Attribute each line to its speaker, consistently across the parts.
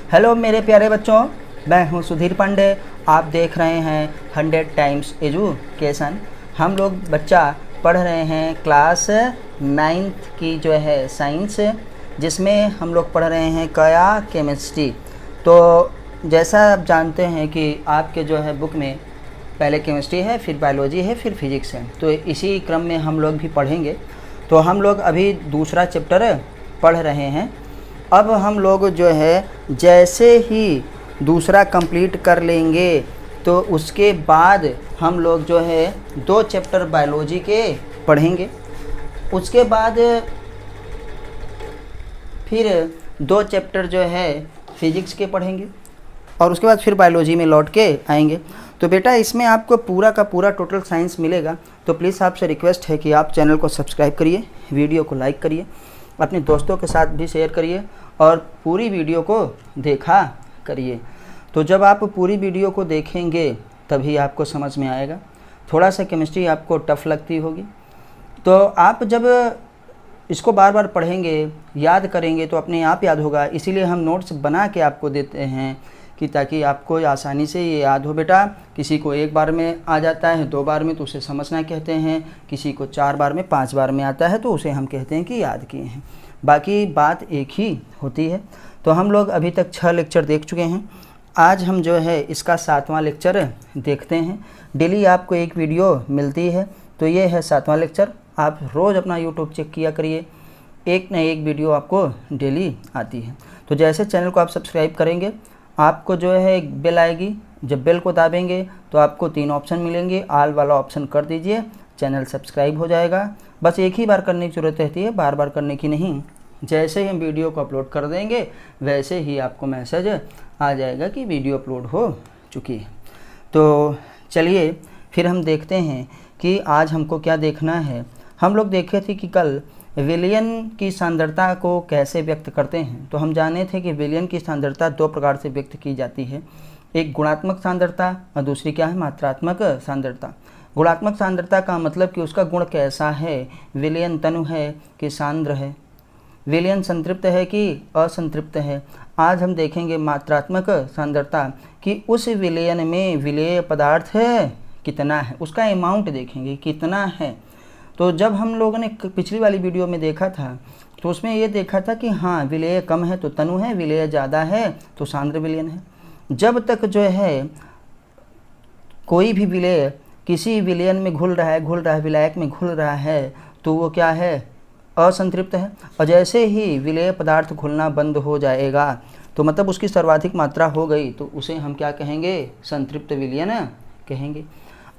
Speaker 1: Hello मेरे प्यारे बच्चों, मैं हूं सुधीर पांडे। आप देख रहे हैं 100 टाइम्स एजुकेशन। हम लोग बच्चा पढ़ रहे हैं क्लास 9th की जो है साइंस, जिसमें हम लोग पढ़ रहे हैं कया केमिस्ट्री। तो जैसा आप जानते हैं कि आपके जो है बुक में पहले केमिस्ट्री है, फिर बायोलॉजी है, फिर फिजिक्स है। तो इसी क्रम में हम लोग भी पढ़ेंगे। तो हम लोग अभी दूसरा चैप्टर पढ़ रहे हैं। अब हम लोग जो है जैसे ही दूसरा कंप्लीट कर लेंगे तो उसके बाद हम लोग जो है 2 चैप्टर बायोलॉजी के पढ़ेंगे। उसके बाद फिर 2 चैप्टर जो है फिजिक्स के पढ़ेंगे और उसके बाद फिर बायोलॉजी में लौट के आएंगे। तो बेटा इसमें आपको पूरा का पूरा टोटल साइंस मिलेगा। तो प्लीज़ आपसे रिक्वेस्ट है कि आप चैनल को सब्सक्राइब करिए, वीडियो को लाइक करिए, अपने दोस्तों के साथ भी शेयर करिए और पूरी वीडियो को देखा करिए। तो जब आप पूरी वीडियो को देखेंगे तभी आपको समझ में आएगा। थोड़ा सा केमिस्ट्री आपको टफ़ लगती होगी, तो आप जब इसको बार बार पढ़ेंगे, याद करेंगे तो अपने आप याद होगा। इसीलिए हम नोट्स बना के आपको देते हैं कि ताकि आपको आसानी से ये याद हो। बेटा किसी को 1 बार में आ जाता है, 2 बार में तो उसे समझना कहते हैं, किसी को 4 बार में, 5 बार में आता है तो उसे हम कहते हैं कि याद किए हैं। बाकी बात एक ही होती है। तो हम लोग अभी तक 6 लेक्चर देख चुके हैं। आज हम जो है इसका 7वां लेक्चर देखते हैं। डेली आपको एक वीडियो मिलती है, तो ये है 7वां लेक्चर। आप रोज़ अपना यूट्यूब चेक किया करिए, एक न एक वीडियो आपको डेली आती है। तो जैसे चैनल को आप सब्सक्राइब करेंगे, आपको जो है एक बेल आएगी। जब बेल को दाबेंगे तो आपको 3 ऑप्शन मिलेंगे। ऑल वाला ऑप्शन कर दीजिए, चैनल सब्सक्राइब हो जाएगा। बस एक ही बार करने की ज़रूरत रहती है, बार बार करने की नहीं। जैसे ही हम वीडियो को अपलोड कर देंगे वैसे ही आपको मैसेज आ जाएगा कि वीडियो अपलोड हो चुकी है। तो चलिए फिर हम देखते हैं कि आज हमको क्या देखना है। हम लोग देखे थे कि कल विलयन की सांद्रता को कैसे व्यक्त करते हैं। तो हम जाने थे कि विलयन की सांद्रता 2 प्रकार से व्यक्त की जाती है, एक गुणात्मक सांद्रता और दूसरी क्या है, मात्रात्मक सांद्रता। गुणात्मक सांद्रता का मतलब कि उसका गुण कैसा है, विलयन तनु है कि सांद्र है, विलयन संतृप्त है कि असंतृप्त है। आज हम देखेंगे मात्रात्मक सांद्रता कि उस विलयन में विलेय पदार्थ कितना है, उसका अमाउंट देखेंगे कितना है। तो जब हम लोगों ने पिछली वाली वीडियो में देखा था तो उसमें ये देखा था कि हाँ विलेय कम है तो तनु है, विलेय ज़्यादा है तो सांद्र विलयन है। जब तक जो है कोई भी विलेय किसी विलयन में घुल रहा है, विलायक में घुल रहा है, तो वो क्या है, असंतृप्त है। और जैसे ही विलेय पदार्थ घुलना बंद हो जाएगा तो मतलब उसकी सर्वाधिक मात्रा हो गई तो उसे हम क्या कहेंगे, संतृप्त विलयन कहेंगे।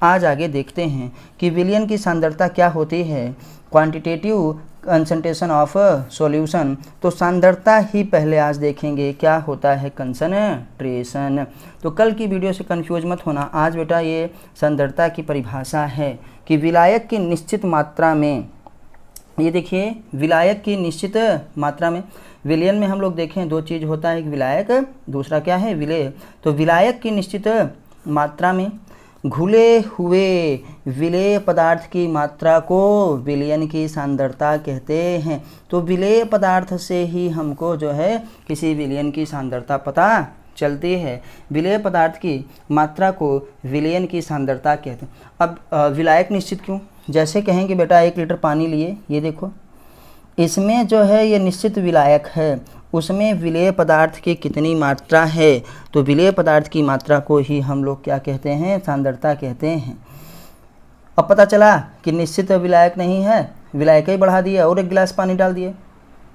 Speaker 1: आज आगे देखते हैं कि विलयन की सांद्रता क्या होती है। क्वांटिटेटिव कंसंट्रेशन ऑफ सॉल्यूशन, तो सांद्रता ही पहले आज देखेंगे क्या होता है कंसंट्रेशन। तो कल की वीडियो से कंफ्यूज मत होना। आज बेटा ये सांद्रता की परिभाषा है कि विलायक की निश्चित मात्रा में, ये देखिए विलायक की निश्चित मात्रा में, विलयन में हम लोग देखें 2 चीज़ होता है, एक विलायक, दूसरा क्या है, विलेय। तो विलायक की निश्चित मात्रा में घुले हुए विलेय पदार्थ की मात्रा को विलयन की सांद्रता कहते हैं। तो विलेय पदार्थ से ही हमको जो है किसी विलयन की सांद्रता पता चलती है। विलेय पदार्थ की मात्रा को विलयन की सांद्रता कहते हैं। अब विलायक निश्चित क्यों, जैसे कहेंगे बेटा 1 लीटर पानी लिए, ये देखो इसमें जो है ये निश्चित विलायक है, उसमें विलेय पदार्थ की कितनी मात्रा है, तो विलेय पदार्थ की मात्रा को ही हम लोग क्या कहते हैं, सांद्रता कहते हैं। अब पता चला कि निश्चित विलायक नहीं है, विलायक ही बढ़ा दिया और 1 गिलास पानी डाल दिए,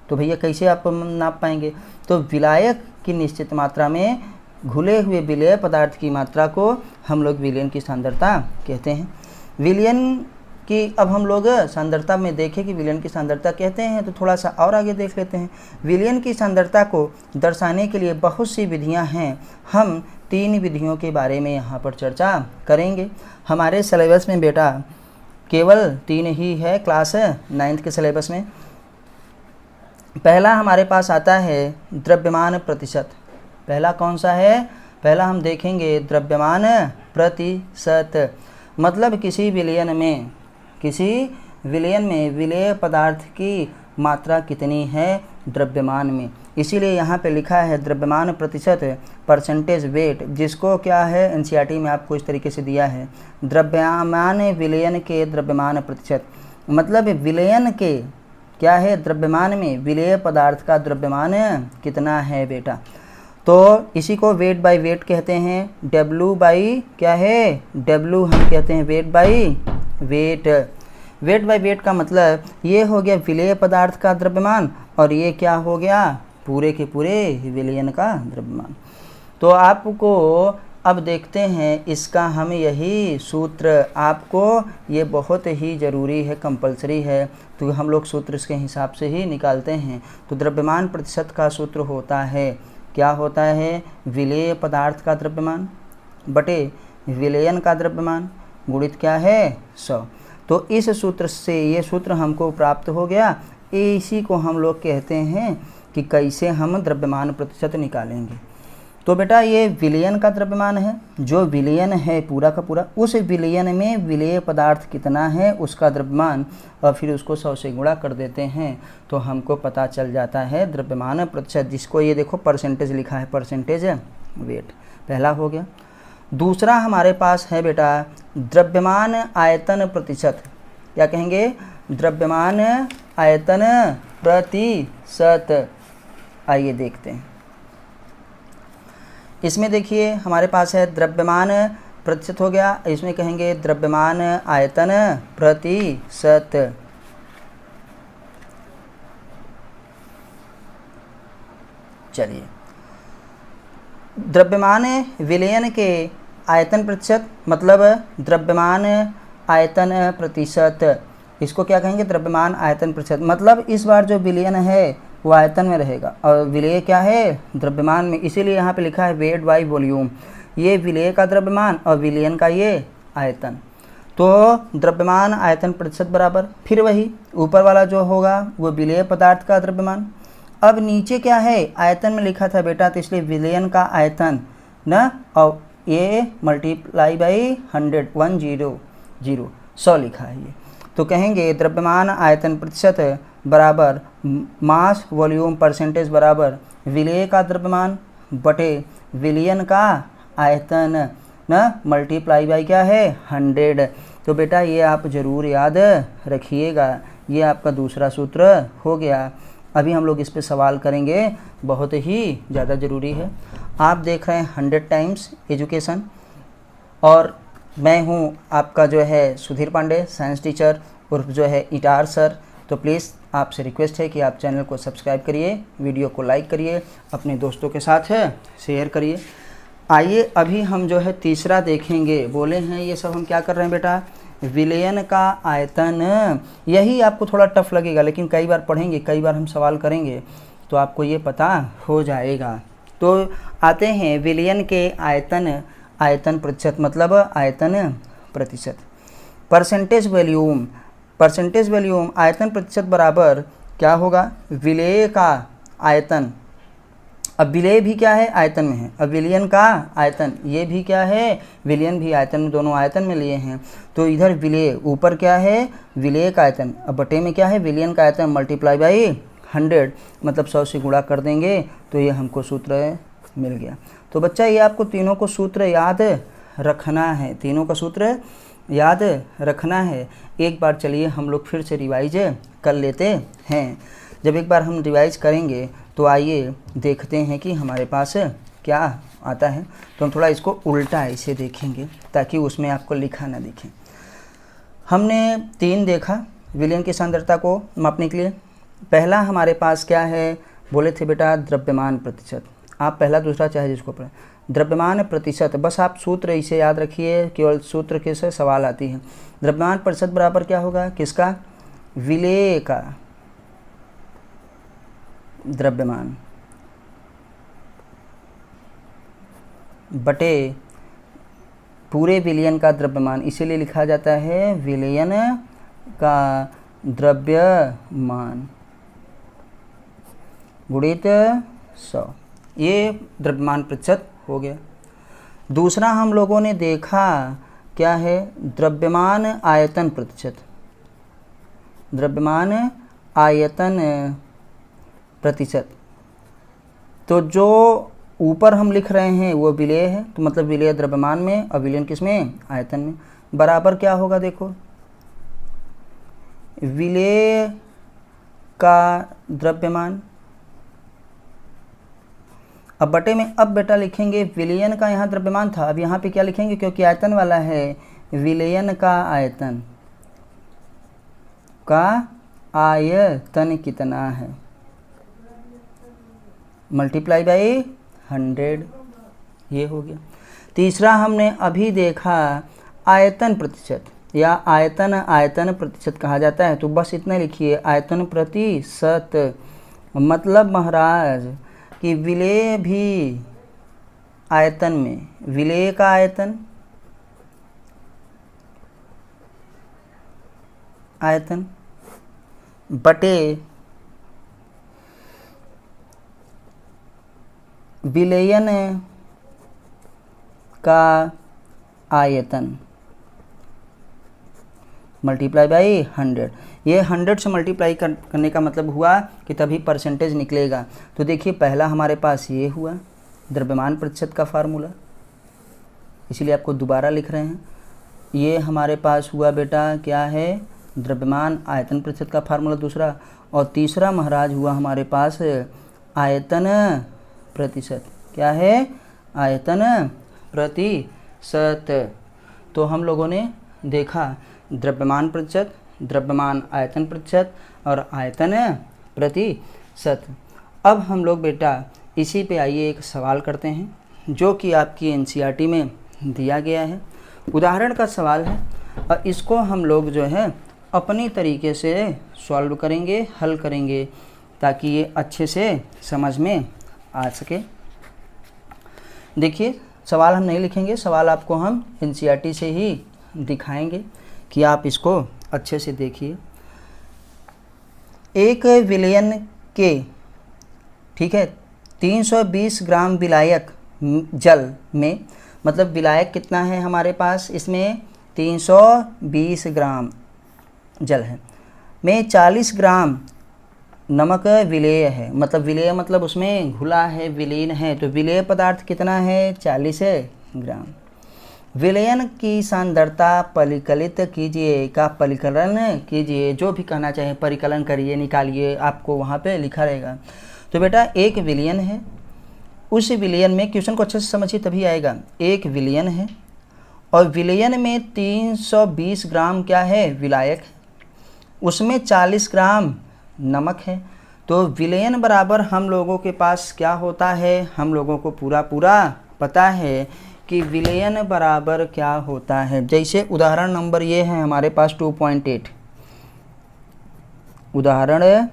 Speaker 1: तो भैया कैसे आप नाप पाएंगे। तो विलायक की निश्चित मात्रा में घुले हुए विलेय पदार्थ की मात्रा को हम लोग विलयन की सांद्रता कहते हैं। विलयन कि अब हम लोग सांद्रता में देखें कि विलयन की सांद्रता कहते हैं, तो थोड़ा सा और आगे देख लेते हैं। विलयन की सांद्रता को दर्शाने के लिए बहुत सी विधियां हैं। हम 3 विधियों के बारे में यहाँ पर चर्चा करेंगे। हमारे सिलेबस में बेटा केवल 3 ही है क्लास 9th के सिलेबस में। पहला हमारे पास आता है द्रव्यमान प्रतिशत। पहला कौन सा है, पहला हम देखेंगे द्रव्यमान प्रतिशत, मतलब किसी विलयन में विलेय पदार्थ की मात्रा कितनी है द्रव्यमान में। इसीलिए यहाँ पे लिखा है द्रव्यमान प्रतिशत परसेंटेज वेट, जिसको क्या है एनसीईआरटी में आपको इस तरीके से दिया है, द्रव्यमान विलयन के द्रव्यमान प्रतिशत, मतलब विलयन के क्या है द्रव्यमान में विलेय पदार्थ का द्रव्यमान कितना है बेटा। तो इसी को वेट बाय वेट कहते हैं, डब्ल्यू बाई क्या है डब्ल्यू हम कहते हैं weight by wait. Weight by weight का मतलब ये हो गया विलेय पदार्थ का द्रव्यमान और ये क्या हो गया पूरे के पूरे विलयन का द्रव्यमान। तो आपको अब देखते हैं इसका हम यही सूत्र, आपको ये बहुत ही ज़रूरी है, कंपलसरी है, तो हम लोग सूत्र इसके हिसाब से ही निकालते हैं। तो द्रव्यमान प्रतिशत का सूत्र होता है, क्या होता है, विलेय पदार्थ का द्रव्यमान बटे विलयन का द्रव्यमान गुणित क्या है 100। तो इस सूत्र से ये सूत्र हमको प्राप्त हो गया, इसी को हम लोग कहते हैं कि कैसे हम द्रव्यमान प्रतिशत निकालेंगे। तो बेटा ये विलयन का द्रव्यमान है, जो विलयन है पूरा का पूरा, उस विलयन में विलेय पदार्थ कितना है उसका द्रव्यमान, और फिर उसको 100 से गुणा कर देते हैं तो हमको पता चल जाता है द्रव्यमान प्रतिशत, जिसको ये देखो परसेंटेज लिखा है, परसेंटेज वेट, पहला हो गया। दूसरा हमारे पास है बेटा द्रव्यमान आयतन प्रतिशत, क्या कहेंगे द्रव्यमान आयतन प्रतिशत। आइए देखते हैं, इसमें देखिए हमारे पास है द्रव्यमान प्रतिशत हो गया, इसमें कहेंगे द्रव्यमान आयतन प्रतिशत। चलिए द्रव्यमान विलयन के आयतन प्रतिशत मतलब द्रव्यमान आयतन प्रतिशत, इसको क्या कहेंगे द्रव्यमान आयतन प्रतिशत, मतलब इस बार जो विलयन है वो आयतन में रहेगा और विलेय क्या है द्रव्यमान में, इसीलिए यहाँ पे लिखा है वेट बाई वॉल्यूम, ये विलेय का द्रव्यमान और विलयन का ये आयतन। तो द्रव्यमान आयतन प्रतिशत बराबर फिर वही ऊपर वाला जो होगा वो विलेय पदार्थ का द्रव्यमान, अब नीचे क्या है आयतन में लिखा था बेटा, तो इसलिए विलयन का आयतन न, और ये मल्टीप्लाई बाई 100 लिखा है ये। तो कहेंगे द्रव्यमान आयतन प्रतिशत बराबर मास वॉल्यूम परसेंटेज बराबर विलेय का द्रव्यमान बटे विलयन का आयतन न, मल्टीप्लाई बाई क्या है 100। तो बेटा ये आप ज़रूर याद रखिएगा, ये आपका दूसरा सूत्र हो गया। अभी हम लोग इस पे सवाल करेंगे, बहुत ही ज़्यादा ज़रूरी है। आप देख रहे हैं 100 टाइम्स एजुकेशन और मैं हूँ आपका जो है सुधीर पांडे, साइंस टीचर उर्फ जो है इटार सर। तो प्लीज़ आपसे रिक्वेस्ट है कि आप चैनल को सब्सक्राइब करिए, वीडियो को लाइक करिए, अपने दोस्तों के साथ शेयर करिए। आइए अभी हम जो है तीसरा देखेंगे, बोले हैं ये सब हम क्या कर रहे हैं बेटा, विलयन का आयतन। यही आपको थोड़ा टफ लगेगा लेकिन कई बार पढ़ेंगे, कई बार हम सवाल करेंगे तो आपको ये पता हो जाएगा। तो आते हैं विलयन के आयतन, आयतन प्रतिशत मतलब आयतन प्रतिशत। परसेंटेज वॉल्यूम, परसेंटेज वॉल्यूम आयतन प्रतिशत बराबर क्या होगा विलेय का आयतन, अब विलेय भी क्या है आयतन में है, अब विलयन का आयतन ये भी क्या है विलयन भी आयतन में, दोनों आयतन में लिए हैं। तो इधर विलेय ऊपर क्या है विलेय का आयतन, अब बटे में क्या है विलयन का आयतन मल्टीप्लाई बाई 100 मतलब 100 से गुणा कर देंगे तो ये हमको सूत्र मिल गया। तो बच्चा ये आपको तीनों को सूत्र याद रखना है, तीनों का सूत्र याद रखना है। एक बार चलिए हम लोग फिर से रिवाइज कर लेते हैं। जब एक बार हम रिवाइज करेंगे तो आइए देखते हैं कि हमारे पास क्या आता है। तो हम थोड़ा इसको उल्टा ऐसे देखेंगे ताकि उसमें आपको लिखा ना दिखे। हमने 3 देखा विलयन की सांद्रता को मापने के लिए। पहला हमारे पास क्या है, बोले थे बेटा द्रव्यमान प्रतिशत। आप पहला दूसरा चाहे जिसको पढ़ें, द्रव्यमान प्रतिशत, बस आप सूत्र इसे याद रखिए, केवल सूत्र के से सवाल आती है। द्रव्यमान प्रतिशत बराबर क्या होगा, किसका, विलेय का द्रव्यमान बटे पूरे विलयन का द्रव्यमान, इसीलिए लिखा जाता है विलयन का द्रव्यमान गुणित 100, ये द्रव्यमान प्रतिशत हो गया। दूसरा हम लोगों ने देखा क्या है, द्रव्यमान आयतन प्रतिशत, द्रव्यमान आयतन प्रतिशत। तो जो ऊपर हम लिख रहे हैं वो विलेय है, तो मतलब विलेय द्रव्यमान में और विलयन किस में, आयतन में। बराबर क्या होगा देखो, विलेय का द्रव्यमान, अब बटे में अब बेटा लिखेंगे विलयन का, यहाँ द्रव्यमान था, अब यहाँ पे क्या लिखेंगे क्योंकि आयतन वाला है, विलयन का आयतन, का आयतन कितना है, मल्टीप्लाई बाई 100, ये हो गया। तीसरा हमने अभी देखा आयतन प्रतिशत, या आयतन प्रतिशत कहा जाता है, तो बस इतना लिखिए आयतन प्रतिशत, मतलब महाराज कि विलेय भी आयतन में, विलेय का आयतन बटे विलयन का आयतन मल्टीप्लाई बाई 100। ये 100 से मल्टीप्लाई करने का मतलब हुआ कि तभी परसेंटेज निकलेगा। तो देखिए पहला हमारे पास ये हुआ द्रव्यमान प्रतिशत का फार्मूला, इसीलिए आपको दोबारा लिख रहे हैं। ये हमारे पास हुआ बेटा क्या है, द्रव्यमान आयतन प्रतिशत का फार्मूला दूसरा, और तीसरा महाराज हुआ हमारे पास आयतन प्रतिशत, क्या है, आयतन प्रतिशत। तो हम लोगों ने देखा द्रव्यमान प्रतिशत, द्रव्यमान आयतन प्रतिशत और आयतन प्रतिशत। अब हम लोग बेटा इसी पे आइए एक सवाल करते हैं जो कि आपकी एनसीईआरटी में दिया गया है, उदाहरण का सवाल है, और इसको हम लोग जो है अपनी तरीके से सॉल्व करेंगे, हल करेंगे, ताकि ये अच्छे से समझ में आ सके। देखिए सवाल हम नहीं लिखेंगे, सवाल आपको हम एनसीईआरटी से ही दिखाएंगे कि आप इसको अच्छे से देखिए। एक विलयन के, ठीक है, 320 ग्राम विलायक जल में, मतलब विलायक कितना है हमारे पास, इसमें 320 ग्राम जल है, में 40 ग्राम नमक विलेय है, मतलब विलेय मतलब उसमें घुला है, विलीन है, तो विलेय पदार्थ कितना है, 40 ग्राम। विलयन की सांद्रता परिकलित कीजिए, का परिकलन कीजिए, जो भी कहना चाहे परिकलन करिए, निकालिए, आपको वहाँ पे लिखा रहेगा। तो बेटा एक विलयन है, उस विलयन में, क्वेश्चन को अच्छे से समझिए तभी आएगा, एक विलयन है और विलयन में 320 ग्राम क्या है, विलायक है, उसमें 40 ग्राम नमक है। तो विलयन बराबर हम लोगों के पास क्या होता है, हम लोगों को पूरा पता है कि विलयन बराबर क्या होता है। जैसे उदाहरण नंबर ये है हमारे पास 2.8, उदाहरण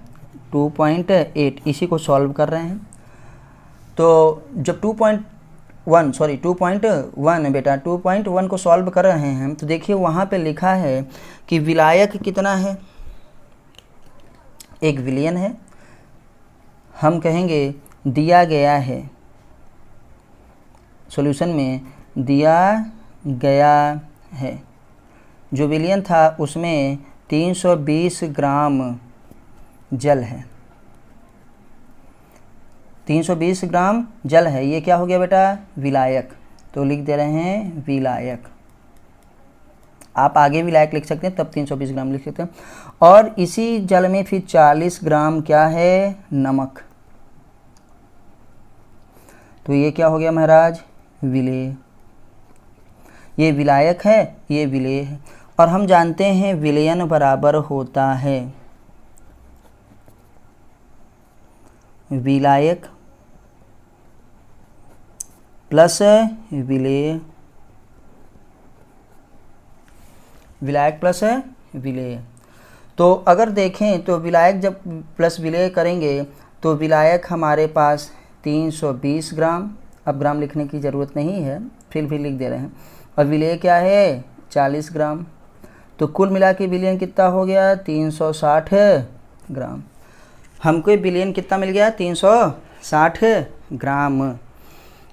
Speaker 1: 2.8, इसी को सॉल्व कर रहे हैं। तो जब 2.1 बेटा 2.1 को सॉल्व कर रहे हैं, तो देखिए वहाँ पे लिखा है कि विलायक कितना है, एक विलयन है, हम कहेंगे दिया गया है, सॉल्यूशन में दिया गया है, जो विलयन था उसमें 320 ग्राम जल है, 320 ग्राम जल है, ये क्या हो गया बेटा, विलायक। तो लिख दे रहे हैं विलायक, आप आगे विलायक लिख सकते हैं, तब 320 ग्राम लिख सकते हैं। और इसी जल में फिर 40 ग्राम क्या है, नमक। तो ये क्या हो गया महाराज, विलेय। ये विलायक है, ये विलेय है, और हम जानते हैं विलयन बराबर होता है विलायक प्लस विलेय, विलायक प्लस विलेय। तो अगर देखें तो विलायक जब प्लस विलेय करेंगे तो विलायक हमारे पास 320 ग्राम, अब ग्राम लिखने की ज़रूरत नहीं है, फिर भी लिख दे रहे हैं, और विलेय क्या है, 40 ग्राम। तो कुल मिला के विलयन कितना हो गया, 360 ग्राम। हमको विलयन कितना मिल गया, 360 ग्राम।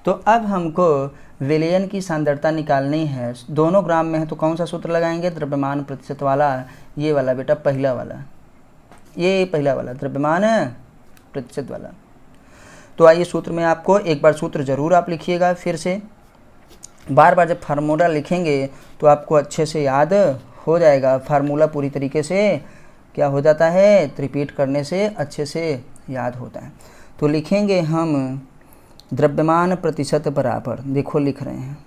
Speaker 1: तो अब हमको विलयन की सांद्रता निकालनी है, दोनों ग्राम में है, तो कौन सा सूत्र लगाएंगे, द्रव्यमान प्रतिशत वाला, ये वाला बेटा, पहला वाला, ये पहला वाला द्रव्यमान प्रतिशत वाला। तो आइए सूत्र में आपको एक बार सूत्र ज़रूर आप लिखिएगा फिर से, बार बार जब फार्मूला लिखेंगे तो आपको अच्छे से याद हो जाएगा। फार्मूला पूरी तरीके से क्या हो जाता है, रिपीट करने से अच्छे से याद होता है। तो लिखेंगे हम द्रव्यमान प्रतिशत बराबर, देखो लिख रहे हैं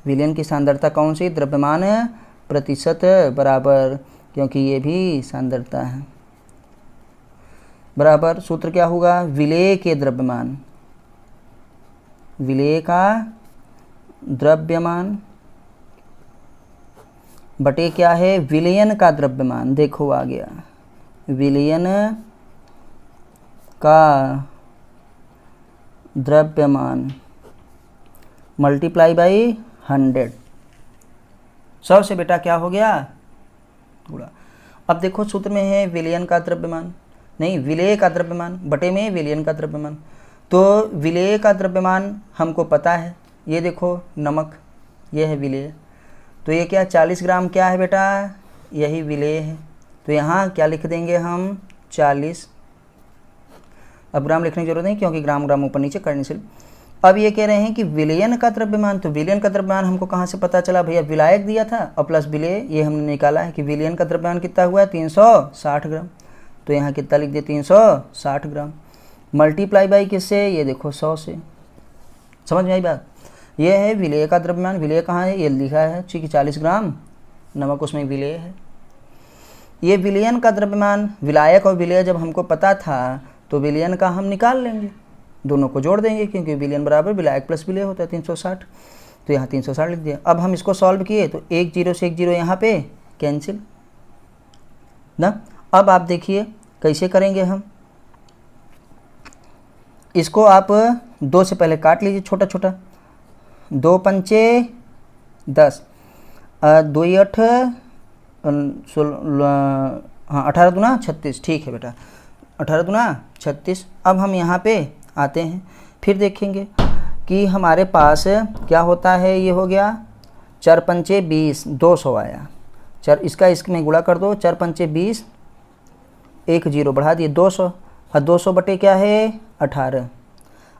Speaker 1: विलयन की सांद्रता कौन सी, द्रव्यमान प्रतिशत बराबर, क्योंकि ये भी सांद्रता है, बराबर सूत्र क्या होगा, विलेय के द्रव्यमान, विलेय का द्रव्यमान बटे क्या है, विलयन का द्रव्यमान। देखो आ गया, विलयन का द्रव्यमान मल्टीप्लाई बाई 100, 100 से बेटा क्या हो गया, गुणा। अब देखो सूत्र में है विलयन का द्रव्यमान, नहीं विलेय का द्रव्यमान बटे में विलयन का द्रव्यमान। तो विलेय का द्रव्यमान हमको पता है, ये देखो नमक, ये है विलेय, तो ये क्या 40 ग्राम क्या है बेटा, यही विलेय है। तो यहाँ क्या लिख देंगे हम 40, अब ग्राम लिखने की जरूरत नहीं क्योंकि ग्राम ग्राम ऊपर नीचे करने से। अब ये कह रहे हैं कि विलयन का द्रव्यमान, तो विलयन का द्रव्यमान हमको कहाँ से पता चला भैया, विलायक दिया था और प्लस विलेय, ये हमने निकाला है कि विलयन का द्रव्यमान कितना हुआ है 360 ग्राम। तो यहाँ कितना लिख दिया 360 ग्राम, मल्टीप्लाई बाई किससे, ये देखो 100 से। समझ में आई बात, ये है विलेय का द्रव्यमान। विलेय कहाँ है, ये लिखा है कि 40 ग्राम नमक उसमें विलेय है। ये विलयन का द्रव्यमान, विलायक और विलेय जब हमको पता था तो विलयन का हम निकाल लेंगे, दोनों को जोड़ देंगे क्योंकि विलयन बराबर विलायक प्लस विलेय होता है 360। तो यहाँ 360 लिख दिया। अब हम इसको सॉल्व किए तो 1 0 से 1 0 यहाँ पे कैंसिल ना। अब आप देखिए कैसे करेंगे हम इसको, आप 2 से पहले काट लीजिए छोटा छोटा, 2 पंचे 10, 2 8 हाँ 18 दूना 36, ठीक है बेटा 18 दूना 36। अब हम यहाँ पे आते हैं, फिर देखेंगे कि हमारे पास क्या होता है, ये हो गया 4 पंचे 20, 200 आया, 4 इसका इसमें गुणा कर दो, 4 पंचे 20, 1 0 बढ़ा दिए 200, और 200 बटे क्या है 18।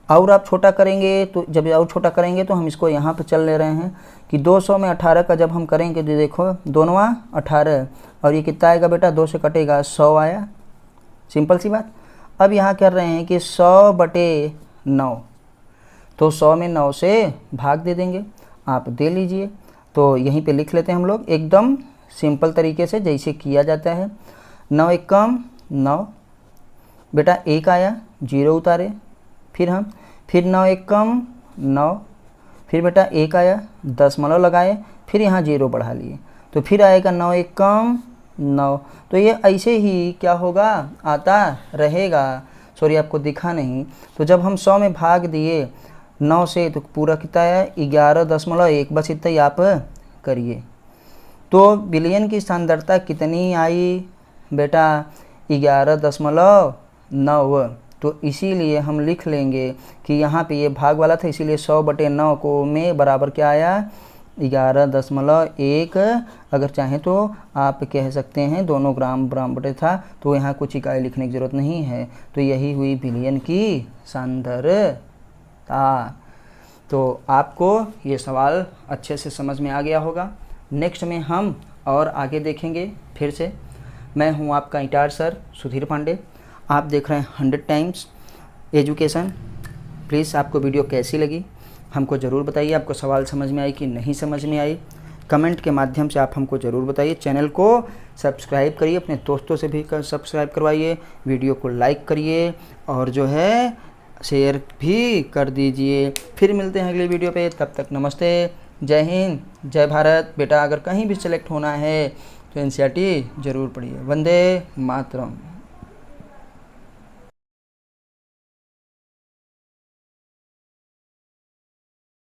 Speaker 1: और आप छोटा करेंगे तो जब और छोटा करेंगे तो हम इसको यहाँ पे चल ले रहे हैं कि 200 में 18 का जब हम करेंगे तो देखो दोनों 18, और ये कितना आएगा बेटा, 2 से कटेगा 100 आया, सिंपल सी बात। अब यहाँ कर रहे हैं कि 100 बटे 9, तो 100 में 9 से भाग दे देंगे, आप दे लीजिए। तो यहीं पे लिख लेते हैं हम लोग एकदम सिंपल तरीके से जैसे किया जाता है। 9 1 कम 9 बेटा 1 आया, 0 उतारे, फिर 9 1 कम 9, फिर बेटा 1 आया, दशमलव लगाए, फिर यहाँ 0 बढ़ा लिए, तो फिर आएगा 9 1 कम 9। तो ये ऐसे ही क्या होगा, आता रहेगा। सॉरी आपको दिखा नहीं, तो जब हम 100 में भाग दिए 9 से तो पूरा कितना आया 11.1, बस इतना ही आप करिए। तो विलयन की सांद्रता कितनी आई बेटा 11.9। तो इसीलिए हम लिख लेंगे कि यहाँ पे ये भाग वाला था, इसीलिए 100 बटे 9 को में बराबर क्या आया 11.1। अगर चाहें तो आप कह सकते हैं दोनों ग्राम ग्राम बटे था, तो यहाँ कुछ इकाई लिखने की ज़रूरत नहीं है। तो यही हुई विलयन की सांद्रता। तो आपको ये सवाल अच्छे से समझ में आ गया होगा। नेक्स्ट में हम और आगे देखेंगे फिर से। मैं हूँ आपका इंटार सर सुधीर पांडे, आप देख रहे हैं 100 टाइम्स एजुकेशन। प्लीज़ आपको वीडियो कैसी लगी हमको ज़रूर बताइए, आपको सवाल समझ में आई कि नहीं समझ में आई, कमेंट के माध्यम से आप हमको ज़रूर बताइए। चैनल को सब्सक्राइब करिए, अपने दोस्तों से भी सब्सक्राइब करवाइए, वीडियो को लाइक करिए और जो है शेयर भी कर दीजिए। फिर मिलते हैं अगली वीडियो पे, तब तक नमस्ते, जय हिंद, जय भारत। बेटा अगर कहीं भी सिलेक्ट होना है तो NCERT ज़रूर पढ़िए। वंदे मातरम।